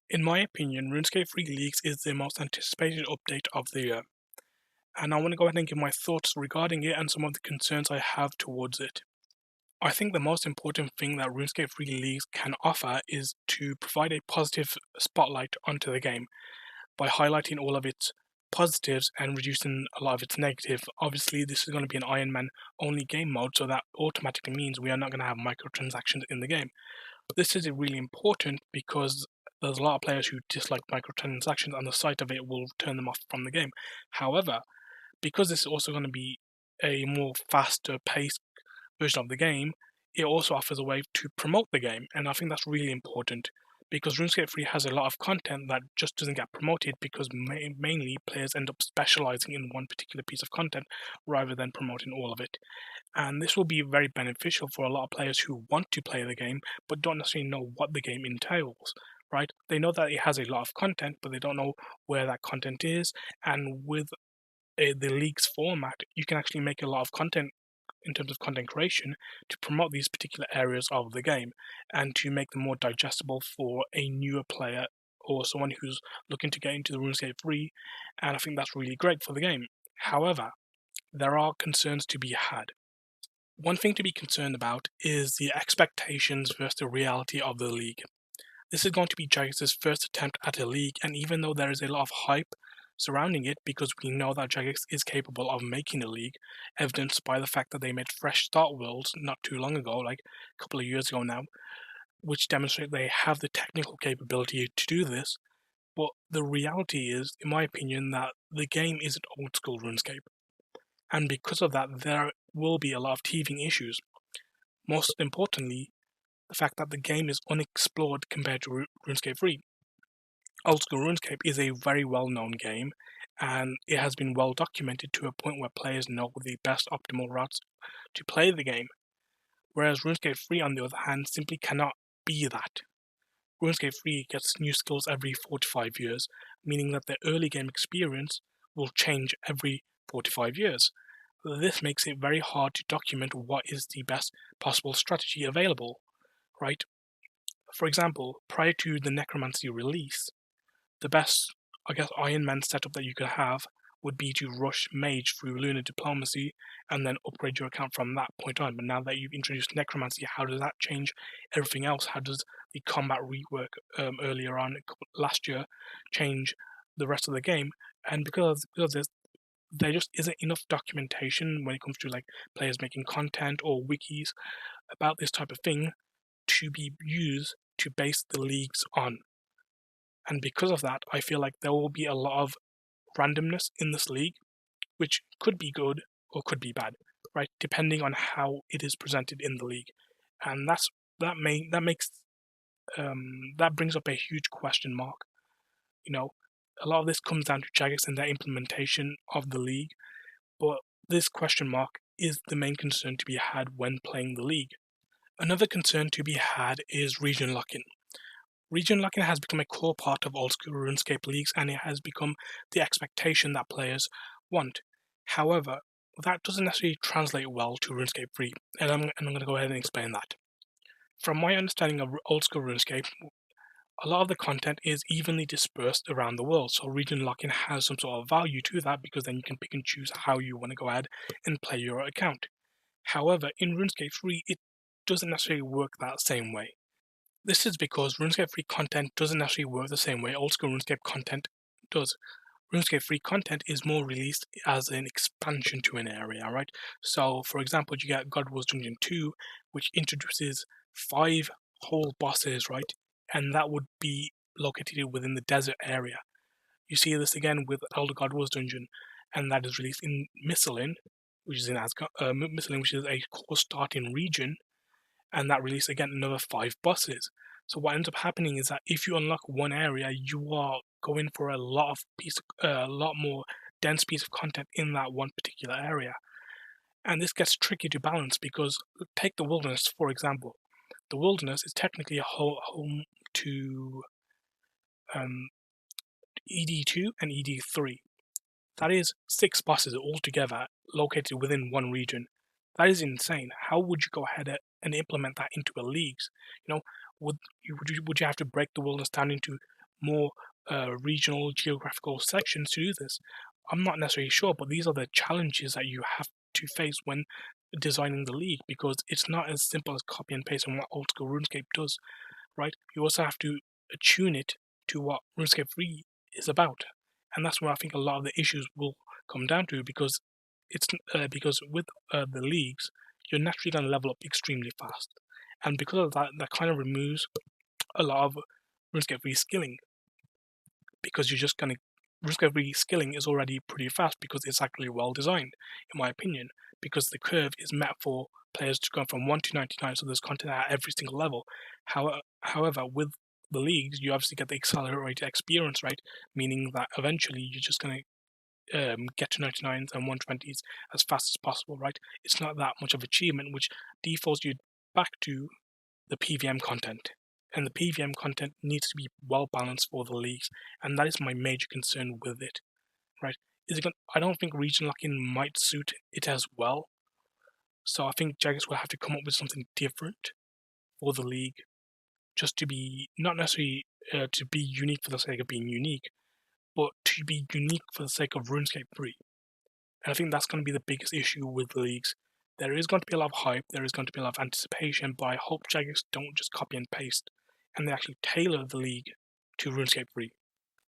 In my opinion, RuneScape 3 Leagues is the most anticipated update of the year, and I want to go ahead and give my thoughts regarding it and some of the concerns I have towards it. I think the most important thing that RuneScape 3 Leagues can offer is to provide a positive spotlight onto the game by highlighting all of its positives and reducing a lot of its negative. Obviously, this is going to be an Iron Man only game mode, so that automatically means we are not going to have microtransactions in the game. But this is really important because there's a lot of players who dislike microtransactions, and the sight of it will turn them off from the game. However, because this is also going to be a more faster paced version of the game, it also offers a way to promote the game, and I think that's really important because RuneScape 3 has a lot of content that just doesn't get promoted because mainly players end up specializing in one particular piece of content rather than promoting all of it. And this will be very beneficial for a lot of players who want to play the game but don't necessarily know what the game entails, right? They know that it has a lot of content, but they don't know where that content is. And with the league's format, you can actually make a lot of content in terms of content creation to promote these particular areas of the game and to make them more digestible for a newer player or someone who's looking to get into the RuneScape 3, and I think that's really great for the game. However, there are concerns to be had. One thing to be concerned about is the expectations versus the reality of the league. This is going to be Jagex' first attempt at a league, and even though there is a lot of hype surrounding it because we know that Jagex is capable of making a league, evidenced by the fact that they made fresh start worlds not too long ago, like a couple of years ago now, which demonstrate they have the technical capability to do this. But the reality is, in my opinion, that the game isn't old school RuneScape. And because of that, there will be a lot of teething issues. Most importantly, the fact that the game is unexplored compared to RuneScape 3. Old School RuneScape is a very well-known game, and it has been well documented to a point where players know the best optimal routes to play the game. Whereas RuneScape 3, on the other hand, simply cannot be that. RuneScape 3 gets new skills every 4 to 5 years, meaning that the early game experience will change every 4 to 5 years. This makes it very hard to document what is the best possible strategy available, right? For example, prior to the Necromancy release, the best, Iron Man setup that you could have would be to rush Mage through Lunar Diplomacy and then upgrade your account from that point on. But now that you've introduced Necromancy, how does that change everything else? How does the combat rework earlier on last year change the rest of the game? And because of this, there just isn't enough documentation when it comes to like players making content or wikis about this type of thing to be used to base the leagues on. And because of that, I feel like there will be a lot of randomness in this league, which could be good or could be bad, right? Depending on how it is presented in the league, and that brings up a huge question mark. You know, a lot of this comes down to Jagex and their implementation of the league, but this question mark is the main concern to be had when playing the league. Another concern to be had is region lock-in. Region locking has become a core part of old school RuneScape leagues, and it has become the expectation that players want. However, that doesn't necessarily translate well to RuneScape 3, and I'm going to go ahead and explain that. From my understanding of old school RuneScape, a lot of the content is evenly dispersed around the world, so region locking has some sort of value to that because then you can pick and choose how you want to go ahead and play your account. However, in RuneScape 3, it doesn't necessarily work that same way. This is because RuneScape 3 content doesn't necessarily work the same way old school RuneScape content does. RuneScape 3 content is more released as an expansion to an area, right? So, for example, you get God Wars Dungeon 2, which introduces 5 whole bosses, right? And that would be located within the desert area. You see this again with Elder God Wars Dungeon, and that is released in Misselin, which is in Asgard, Misselin, which is a core starting region, and that released again another 5 bosses. So what ends up happening is that if you unlock one area, you are going for a lot more dense piece of content in that one particular area. And this gets tricky to balance because take the wilderness for example. The wilderness is technically a home to ED2 and ED3. That is 6 bosses altogether located within one region. That is insane. How would you go ahead and implement that into a league? You know, would you have to break the wilderness down into more regional geographical sections to do this? I'm not necessarily sure, but these are the challenges that you have to face when designing the league, because it's not as simple as copy and paste on what old school RuneScape does, right? You also have to tune it to what RuneScape 3 is about, and that's where I think a lot of the issues will come down to, because because with the leagues, you're naturally going to level up extremely fast, and because of that, that kind of removes a lot of RuneScape 3 skilling, because you're just going to RuneScape 3 skilling is already pretty fast because it's actually well designed, in my opinion, because the curve is meant for players to go from 1 to 99, so there's content at every single level. However, with the leagues, you obviously get the accelerated experience, right? Meaning that eventually you're just going to get to 99s and 120s as fast as possible, right? It's not that much of achievement, which defaults you back to the PVM content. And the PVM content needs to be well balanced for the leagues, and that is my major concern with it, right? I don't think region locking might suit it as well, so I think Jagex will have to come up with something different for the league, just to be not necessarily to be unique for the sake of being unique, but to be unique for the sake of RuneScape 3. And I think that's going to be the biggest issue with the leagues. There is going to be a lot of hype, there is going to be a lot of anticipation, but I hope Jagex don't just copy and paste, and they actually tailor the league to RuneScape 3.